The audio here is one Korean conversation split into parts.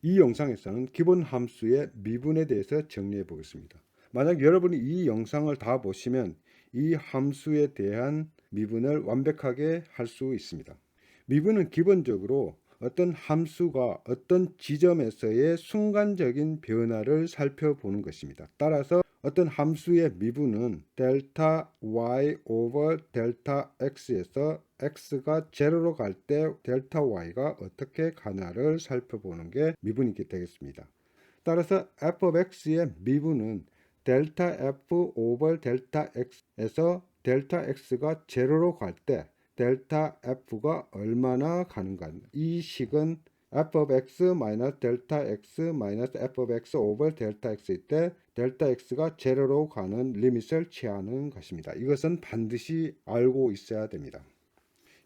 이 영상에서는 기본 함수의 미분에 대해서 정리해 보겠습니다. 만약 여러분이 이 영상을 다 보시면 이 함수에 대한 미분을 완벽하게 할 수 있습니다. 미분은 기본적으로 어떤 함수가 어떤 지점에서의 순간적인 변화를 살펴보는 것입니다. 따라서 어떤 함수의 미분은 델타 y over 델타 x에서 x가 제로로 갈 때 델타 y가 어떻게 가나를 살펴보는 게 미분이 되겠습니다. 따라서 f of x의 미분은 델타 f over 델타 x에서 델타 x가 제로로 갈 때 델타 f가 얼마나 가는가, 이 식은 f of x 마이너스 델타 x 마이너스 f of x over 델타 x일 때 델타 x가 제로로 가는 리밋을 취하는 것입니다. 이것은 반드시 알고 있어야 됩니다.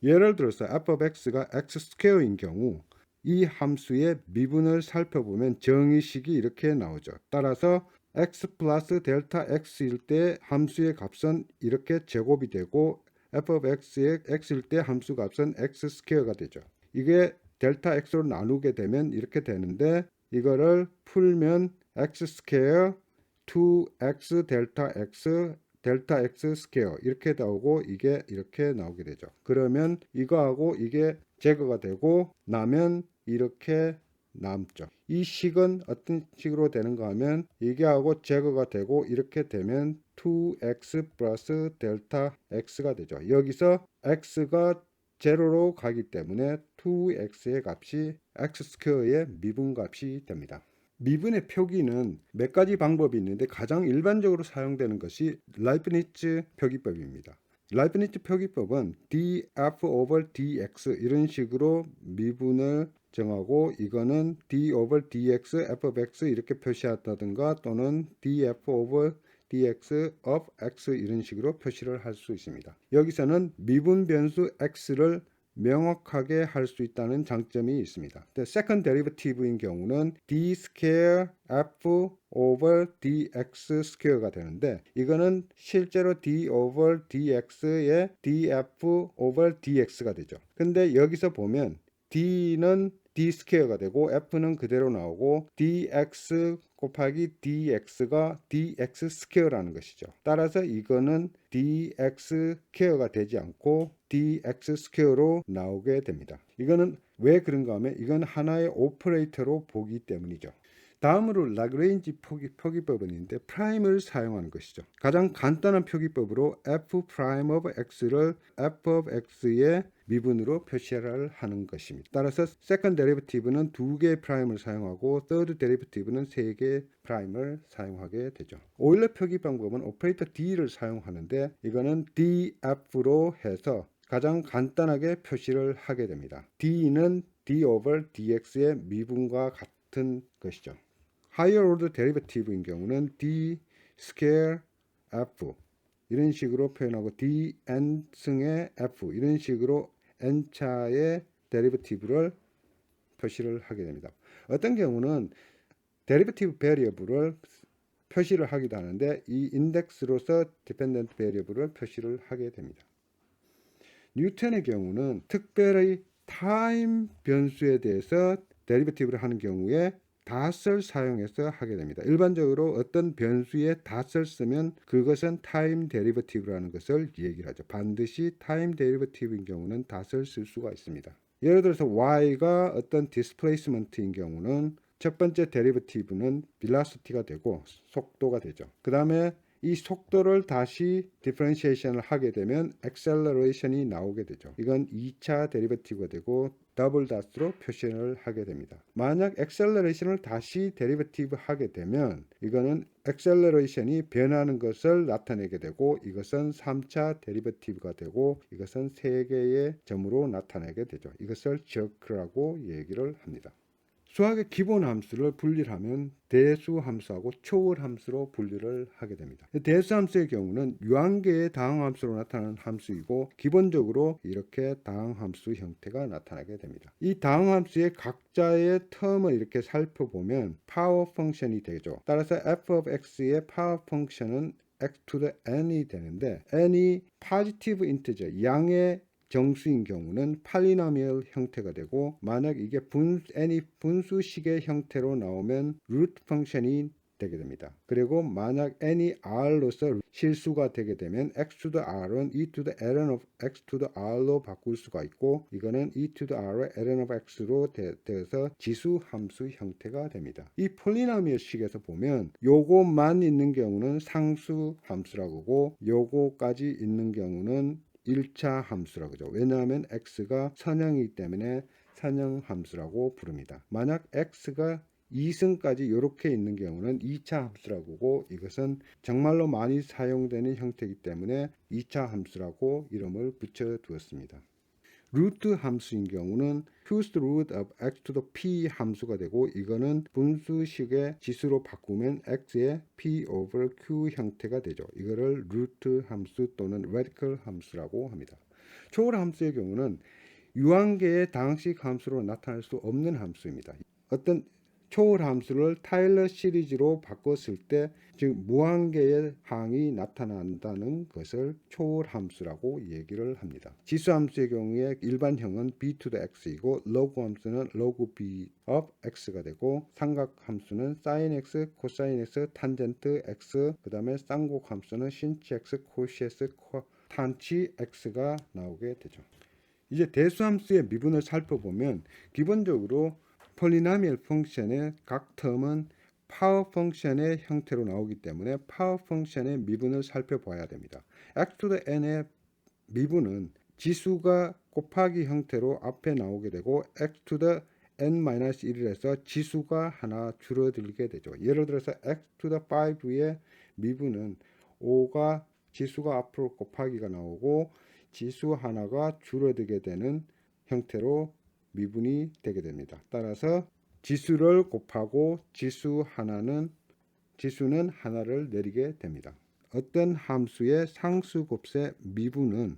예를 들어서 f of x가 x 스퀘어인 경우 이 함수의 미분을 살펴보면 정의식이 이렇게 나오죠. 따라서 x 플러스 델타 x일 때 함수의 값은 이렇게 제곱이 되고 f of x의 x일 때 함수 값은 x 스퀘어가 되죠. 이게 델타 x로 나누게 되면 이렇게 되는데, 이거를 풀면 x 스퀘어 2x 델타 x 델타 x 스퀘어 이렇게 나오고 이게 이렇게 나오게 되죠. 그러면 이거하고 이게 제거가 되고 나면 이렇게 남죠. 이 식은 어떤 식으로 되는가 하면 이게 하고 제거가 되고 이렇게 되면 2x 플러스 델타 x가 되죠. 여기서 x가 제로로 가기 때문에 2x의 값이 x 스퀘어의 미분값이 됩니다. 미분의 표기는 몇 가지 방법이 있는데 가장 일반적으로 사용되는 것이 라이프니츠 표기법입니다. 라이프니츠 표기법은 df over dx 이런 식으로 미분을 정하고, 이거는 d over dx f of x 이렇게 표시한다든가 또는 df over dx of x 이런 식으로 표시를 할 수 있습니다. 여기서는 미분 변수 x를 명확하게 할 수 있다는 장점이 있습니다. second derivative인 경우는 d square f over dx square가 되는데, 이거는 실제로 d over dx의 df over dx가 되죠. 근데 여기서 보면 d는 d 스퀘어가 되고 f는 그대로 나오고 dx 곱하기 dx가 dx 스퀘어라는 것이죠. 따라서 이거는 dx 스퀘어가 되지 않고 dx 스퀘어로 나오게 됩니다. 이거는 왜 그런가 하면 이건 하나의 오퍼레이터로 보기 때문이죠. 다음으로 라그레인지 표기법은 있는데 프라임을 사용하는 것이죠. 가장 간단한 표기법으로 f prime of x를 f of x의 미분으로 표시를 하는 것입니다. 따라서 second derivative는 2개의 프라임을 사용하고 third derivative는 3개의 프라임을 사용하게 되죠. 오일러 표기 방법은 오퍼레이터 d를 사용하는데 이거는 df로 해서 가장 간단하게 표시를 하게 됩니다. d는 d over dx의 미분과 같은 것이죠. higher order derivative인 경우는 d square f 이런 식으로 표현하고 dn승의 f 이런 식으로 n차의 데리버티브를 표시를 하게 됩니다. 어떤 경우는 데리버티브 베리어블을 표시를 하기도 하는데 이 인덱스로서 디펜던트 베리어블을 표시를 하게 됩니다. 뉴턴의 경우는 특별히 타임 변수에 대해서 데리버티브를 하는 경우에 닷을 사용해서 하게 됩니다. 일반적으로 어떤 변수에 닷을 쓰면 그것은 타임 데리버티브라는 것을 얘기를 하죠. 반드시 타임 데리버티브인 경우는 닷을 쓸 수가 있습니다. 예를 들어서 y가 어떤 디스플레이스먼트인 경우는 첫 번째 데리버티브는 velocity가 되고 속도가 되죠. 그 다음에 이 속도를 다시 디퍼런시에이션을 하게 되면 acceleration이 나오게 되죠. 이건 2차 데리버티브가 되고 더블 닷으로 표시를 하게 됩니다. 만약 acceleration을 다시 데리버티브 하게 되면 이거는 acceleration이 변하는 것을 나타내게 되고 이것은 3차 데리버티브가 되고 이것은 3개의 점으로 나타내게 되죠. 이것을 저크라고 얘기를 합니다. 수학의 기본 함수를 분리하면 대수 함수하고 초월 함수로 분리를 하게 됩니다. 대수 함수의 경우는 유한계의 다항 함수로 나타나는 함수이고 기본적으로 이렇게 다항 함수 형태가 나타나게 됩니다. 이 다항 함수의 각자의 텀을 이렇게 살펴보면 파워 펑션이 되죠. 따라서 f of x의 파워 펑션은 x to the n이 되는데 n이 positive integer 양의 정수인 경우는 팔리노미얼 형태가 되고, 만약 이게 any 분수식의 형태로 나오면 루트 펑션이 되게 됩니다. 그리고 만약 any r로서 실수가 되게 되면 x to the r은 e to the ln of x to the r로 바꿀 수가 있고, 이거는 e to the r의 ln of x로 되어서 지수 함수 형태가 됩니다. 이 폴리노미얼식에서 보면 요것만 있는 경우는 상수 함수라고 하고, 요거까지 있는 경우는 1차 함수라고 하죠. 왜냐하면 x가 선형이기 때문에 선형 함수라고 부릅니다. 만약 x가 2승까지 이렇게 있는 경우는 2차 함수라고 하고, 이것은 정말로 많이 사용되는 형태이기 때문에 2차 함수라고 이름을 붙여 두었습니다. 루트 함수인 경우는 cubed root of x to the p 함수가 되고, 이거는 분수식의 지수로 바꾸면 x의 p over q 형태가 되죠. 이거를 루트 함수 또는 radical 함수라고 합니다. 초월 함수의 경우는 유한계의 당식 함수로 나타날 수 없는 함수입니다. 어떤 초월 함수를 타일러 시리즈로 바꿨을 때, 즉 무한계의 항이 나타난다는 것을 초월 함수라고 얘기를 합니다. 지수 함수의 경우에 일반형은 b to the x이고, 로그 함수는 log b of x가 되고, 삼각 함수는 sin x, cosine x, 탄젠트 x, 그 다음에 쌍곡 함수는 신치 x, 코시에스, 탄치 x가 나오게 되죠. 이제 대수함수의 미분을 살펴보면 기본적으로 폴리노미얼 펑션의 각 텀은 파워 펑션의 형태로 나오기 때문에 파워 펑션의 미분을 살펴봐야 됩니다. x to the n의 미분은 지수가 곱하기 형태로 앞에 나오게 되고, x to the n-1에서 지수가 하나 줄어들게 되죠. 예를 들어서 x to the 5의 미분은 5가 지수가 앞으로 곱하기가 나오고 지수 하나가 줄어들게 되는 형태로 미분이 되게 됩니다. 따라서 지수를 곱하고 지수는 하나를 내리게 됩니다. 어떤 함수의 상수곱의 미분은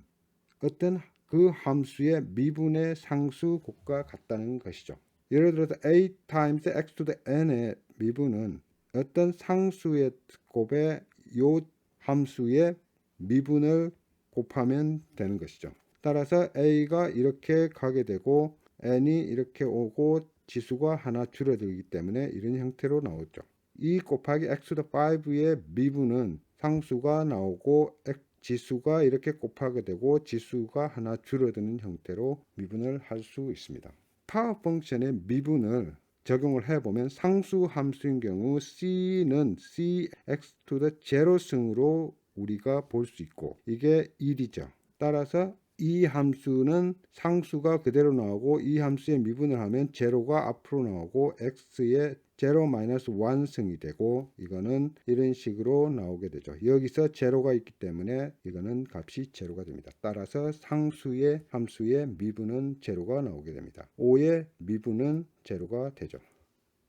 어떤 그 함수의 미분의 상수곱과 같다는 것이죠. 예를 들어서 a times x to the n의 미분은 어떤 상수의 곱에 요 함수의 미분을 곱하면 되는 것이죠. 따라서 a가 이렇게 가게 되고 n이 이렇게 오고 지수가 하나 줄어들기 때문에 이런 형태로 나오죠. 이 곱하기 x to the 5의 미분은 상수가 나오고 지수가 이렇게 곱하게 되고 지수가 하나 줄어드는 형태로 미분을 할 수 있습니다. 파워 펑션의 미분을 적용을 해보면 상수 함수인 경우 c는 cx to the 제로승으로 우리가 볼 수 있고, 이게 1이죠. 따라서 이 함수는 상수가 그대로 나오고, 이 함수의 미분을 하면 제로가 앞으로 나오고 x의 0-1승이 되고, 이거는 이런 식으로 나오게 되죠. 여기서 제로가 있기 때문에 이거는 값이 제로가 됩니다. 따라서 상수의 함수의 미분은 제로가 나오게 됩니다. 5의 미분은 제로가 되죠.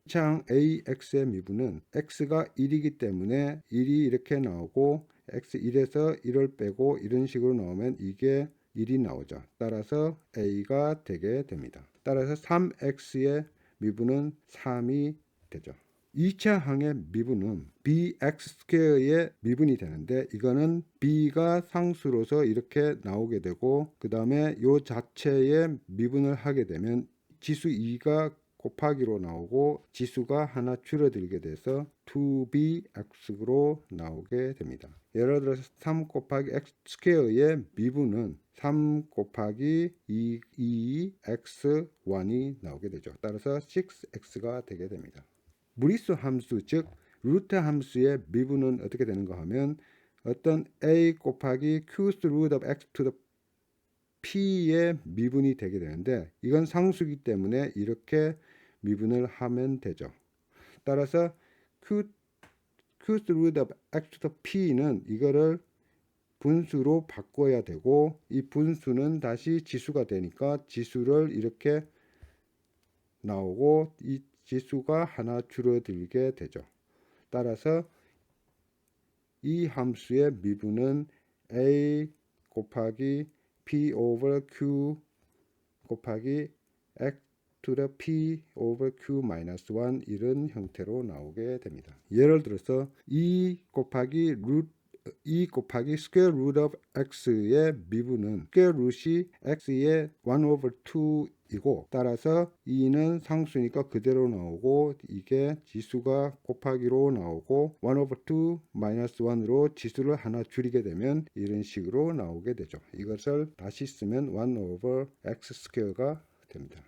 창 ax의 미분은 x가 1이기 때문에 1이 이렇게 나오고, x1에서 1을 빼고 이런 식으로 나오면 이게 1이 나오죠. 따라서 a가 되게 됩니다. 따라서 3x의 미분은 3이 되죠. 2차 항의 미분은 bx2의 미분이 되는데, 이거는 b가 상수로서 이렇게 나오게 되고, 그 다음에 요 자체의 미분을 하게 되면 지수 2가 곱하기로 나오고 지수가 하나 줄어들게 돼서 2bx로 나오게 됩니다. 예를 들어서 3 곱하기 x 스퀘어의 미분은 3 곱하기 2x1이 나오게 되죠. 따라서 6x가 되게 됩니다. 무리수 함수, 즉 루트 함수의 미분은 어떻게 되는가 하면 어떤 a 곱하기 cubed root of x to the p의 미분이 되게 되는데, 이건 상수이기 때문에 이렇게 미분을 하면 되죠. 따라서 cubed root of x to the p는 이거를 분수로 바꿔야 되고, 이 분수는 다시 지수가 되니까 지수를 이렇게 나오고 이 지수가 하나 줄어들게 되죠. 따라서 이 함수의 미분은 a 곱하기 p over q 곱하기 x to the p over q minus 1 이런 형태로 나오게 됩니다. 예를 들어서 2 곱하기 2 곱하기 square root of x의 미분은 square root이 x의 1 over 2이고 따라서 2는 상수니까 그대로 나오고 이게 지수가 곱하기로 나오고 1 over 2 마이너스 1으로 지수를 하나 줄이게 되면 이런 식으로 나오게 되죠. 이것을 다시 쓰면 1 over x square가 됩니다.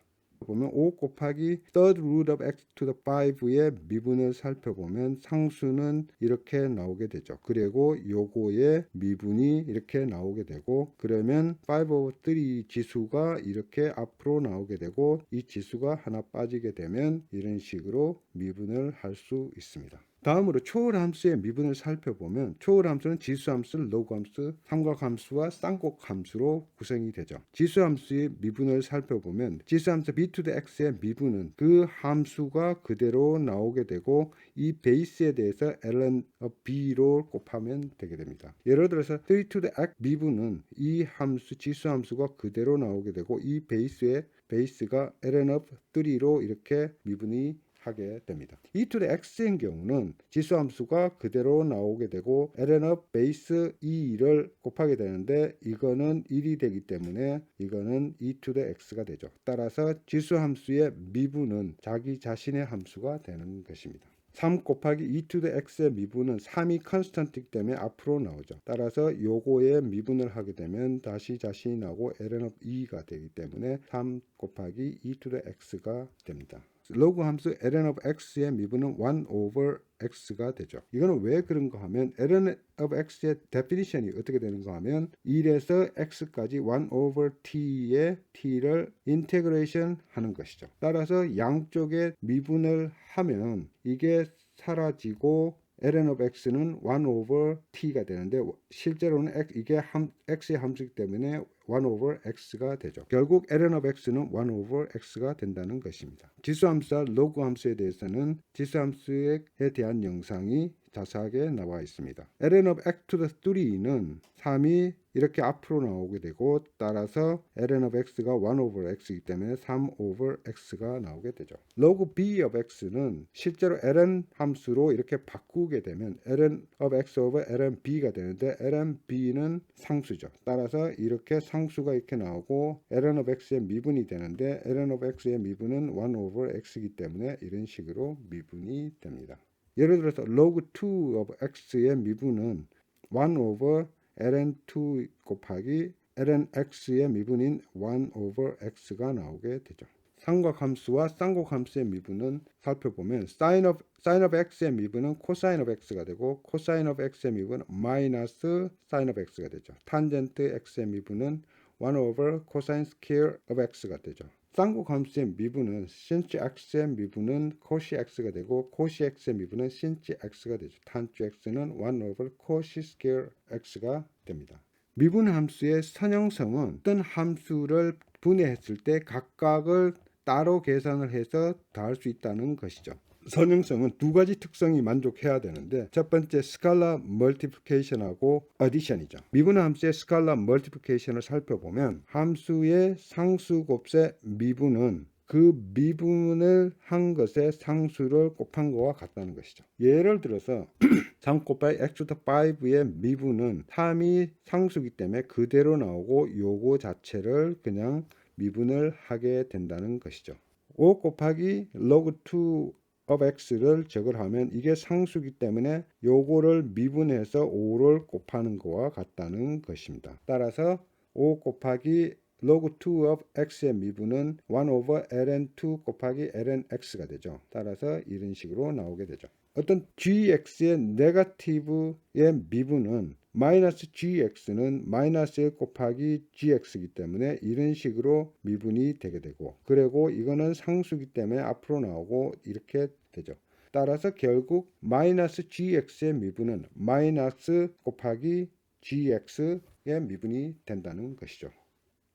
보면 5 곱하기 third root of x to the 5의 미분을 살펴보면 상수는 이렇게 나오게 되죠. 그리고 요거의 미분이 이렇게 나오게 되고 그러면 5 over 3 지수가 이렇게 앞으로 나오게 되고 이 지수가 하나 빠지게 되면 이런 식으로 미분을 할 수 있습니다. 다음으로 초월함수의 미분을 살펴보면 초월함수는 지수함수, 로그함수, 삼각함수와 쌍곡함수로 구성이 되죠. 지수함수의 미분을 살펴보면 지수함수 b to the x의 미분은 그 함수가 그대로 나오게 되고 이 베이스에 대해서 ln of b로 곱하면 되게 됩니다. 예를 들어서 3 to the x 미분은 이 함수 지수함수가 그대로 나오게 되고 이 베이스가 ln of 3로 이렇게 미분이 하게 됩니다. 2 to the x인 경우는 지수함수가 그대로 나오게 되고 ln of base 2를 곱하게 되는데 이거는 1이 되기 때문에 이거는 2 to the x가 되죠. 따라서 지수함수의 미분은 자기 자신의 함수가 되는 것입니다. 3 곱하기 2 to the x의 미분은 3이 컨스턴트이기 때문에 앞으로 나오죠. 따라서 요거의 미분을 하게 되면 다시 자신이 나오고 ln of 2가 되기 때문에 3 곱하기 2 to the x가 됩니다. 로그 함수 ln of x의 미분은 1 over x가 되죠. 이거는 왜 그런가 하면 ln of x의 definition이 어떻게 되는가 하면 1에서 x까지 1 over t의 t를 인테그레이션 하는 것이죠. 따라서 양쪽에 미분을 하면 이게 사라지고 ln of x는 1 over t가 되는데 실제로는 이게 x의 함수이기 때문에 1 over x가 되죠. 결국 ln of x는 1 over x가 된다는 것입니다. 지수함수와 로그함수에 대해서는 지수함수에 대한 영상이 자세하게 나와 있습니다. ln of x to the 3는 3이 이렇게 앞으로 나오게 되고 따라서 ln of x가 1 over x이기 때문에 3 over x가 나오게 되죠. log b of x는 실제로 ln 함수로 이렇게 바꾸게 되면 ln of x over ln b가 되는데 ln b는 상수죠. 따라서 이렇게 상수가 이렇게 나오고 ln of x의 미분이 되는데 ln of x의 미분은 1 over x이기 때문에 이런 식으로 미분이 됩니다. 예를 들어서 log 2 of x의 미분은 1 over ln 2 곱하기 ln x의 미분인 1 over x가 나오게 되죠. 삼각함수와 쌍곡함수의 미분은 살펴보면 sin of x의 미분은 cosine of x가 되고 cosine of x의 미분은 마이너스 sin of x가 되죠. tangent x의 미분은 1 over cosine square of x가 되죠. 쌍곡함수의 미분은 sin x의 미분은 cos x가 되고 cos x의 미분은 sin x가 되죠. tan x는 1 over cos square x가 됩니다. 미분함수의 선형성은 어떤 함수를 분해했을 때 각각을 따로 계산을 해서 더할 수 있다는 것이죠. 선형성은 두 가지 특성이 만족해야 되는데 첫 번째 스칼라 멀티플리케이션하고 어디션이죠. 미분함수의 스칼라 멀티플리케이션을 살펴보면 함수의 상수 곱셈 미분은 그 미분을 한 것의 상수를 곱한 것과 같다는 것이죠. 예를 들어서 3 곱하기 x to the 5의 미분은 3이 상수이기 때문에 그대로 나오고 요거 자체를 그냥 미분을 하게 된다는 것이죠. 5 곱하기 log 2 of x를 적을하면 이게 상수이기 때문에 요거를 미분해서 5를 곱하는 것과 같다는 것입니다. 따라서 5 곱하기 log 2 of x의 미분은 1 over ln 2 곱하기 ln x가 되죠. 따라서 이런 식으로 나오게 되죠. 어떤 gx의 네거티브의 미분은 마이너스 gx는 마이너스 1 곱하기 gx이기 때문에 이런 식으로 미분이 되게 되고 그리고 이거는 상수이기 때문에 앞으로 나오고 이렇게 되죠. 따라서 결국 마이너스 gx의 미분은 마이너스 곱하기 gx의 미분이 된다는 것이죠.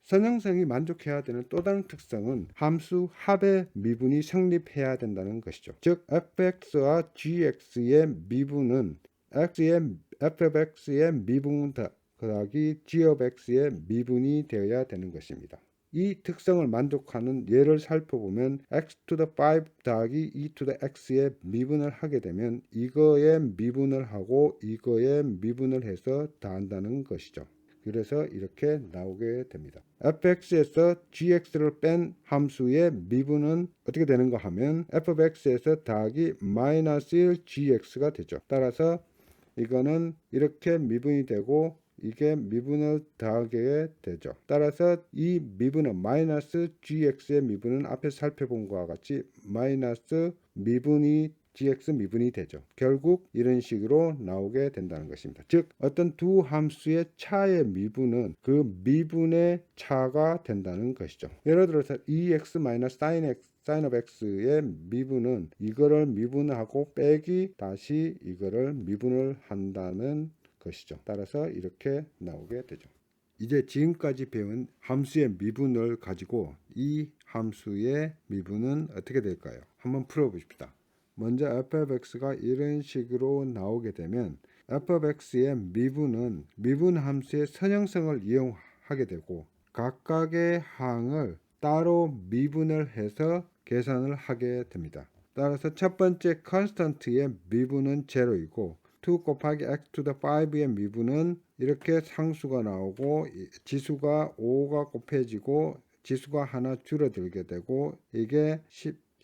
선형성이 만족해야 되는 또 다른 특성은 함수 합의 미분이 성립해야 된다는 것이죠. 즉 fx와 gx의 미분은 fx의 미분 더하기 g of x의 미분이 되어야 되는 것입니다. 이 특성을 만족하는 예를 살펴보면 x to the 5 더하기 e to the x의 미분을 하게 되면 이거의 미분을 하고 이거의 미분을 해서 더한다는 것이죠. 그래서 이렇게 나오게 됩니다. fx에서 gx를 뺀 함수의 미분은 어떻게 되는가 하면 fx에서 더하기 마이너스 1 gx가 되죠. 따라서 이거는 이렇게 미분이 되고 이게 미분을 더하게 되죠. 따라서 이 미분은 마이너스 gx의 미분은 앞에 살펴본 것과 같이 마이너스 미분이 gx 미분이 되죠. 결국 이런 식으로 나오게 된다는 것입니다. 즉 어떤 두 함수의 차의 미분은 그 미분의 차가 된다는 것이죠. 예를 들어서 2x sin of x의 미분은 이거를 미분하고 빼기 다시 이거를 미분을 한다는 것이죠. 따라서 이렇게 나오게 되죠. 이제 지금까지 배운 함수의 미분을 가지고 이 함수의 미분은 어떻게 될까요? 한번 풀어보십시다. 먼저 f(x)가 이런 식으로 나오게 되면 f(x)의 미분은 미분 함수의 선형성을 이용하게 되고 각각의 항을 따로 미분을 해서 계산을 하게 됩니다. 따라서 첫 번째 constant의 미분은 0이고 2 곱하기 x to the 5의 미분은 이렇게 상수가 나오고 지수가 5가 곱해지고 지수가 하나 줄어들게 되고 이게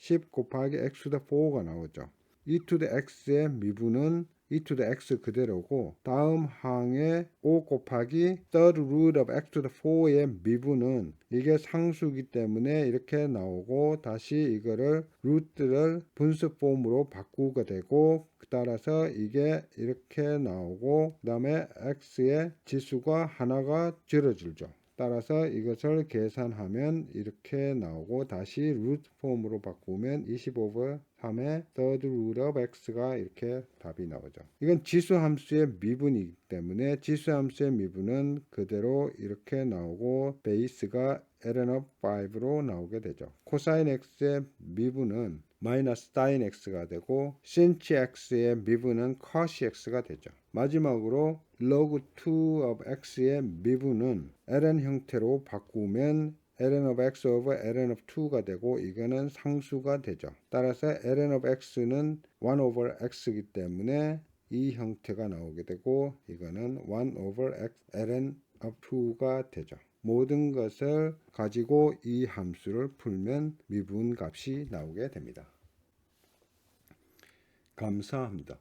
10 곱하기 x to the 4가 나오죠. e to the x의 미분은 e to the x 그대로고 다음 항에 5 곱하기 third root of x to the 4의 미분은 이게 상수이기 때문에 이렇게 나오고 다시 이거를 루트를 분수 폼으로 바꾸게 되고 따라서 이게 이렇게 나오고 그 다음에 x의 지수가 하나가 줄어들죠. 따라서 이것을 계산하면 이렇게 나오고 다시 루트 폼으로 바꾸면 25 3의 third root of x가 이렇게 답이 나오죠. 이건 지수 함수의 미분이기 때문에 지수 함수의 미분은 그대로 이렇게 나오고 베이스가 ln of 5로 나오게 되죠. 코사인 x의 미분은 마이너스 sin x가 되고 sin x의 미분은 cos x가 되죠. 마지막으로 log 2 of x의 미분은 ln 형태로 바꾸면 ln of x over ln of 2가 되고 이거는 상수가 되죠. 따라서 ln of x는 1 over x이기 때문에 이 형태가 나오게 되고 이거는 1 over x ln of 2가 되죠. 모든 것을 가지고 이 함수를 풀면 미분 값이 나오게 됩니다. 감사합니다.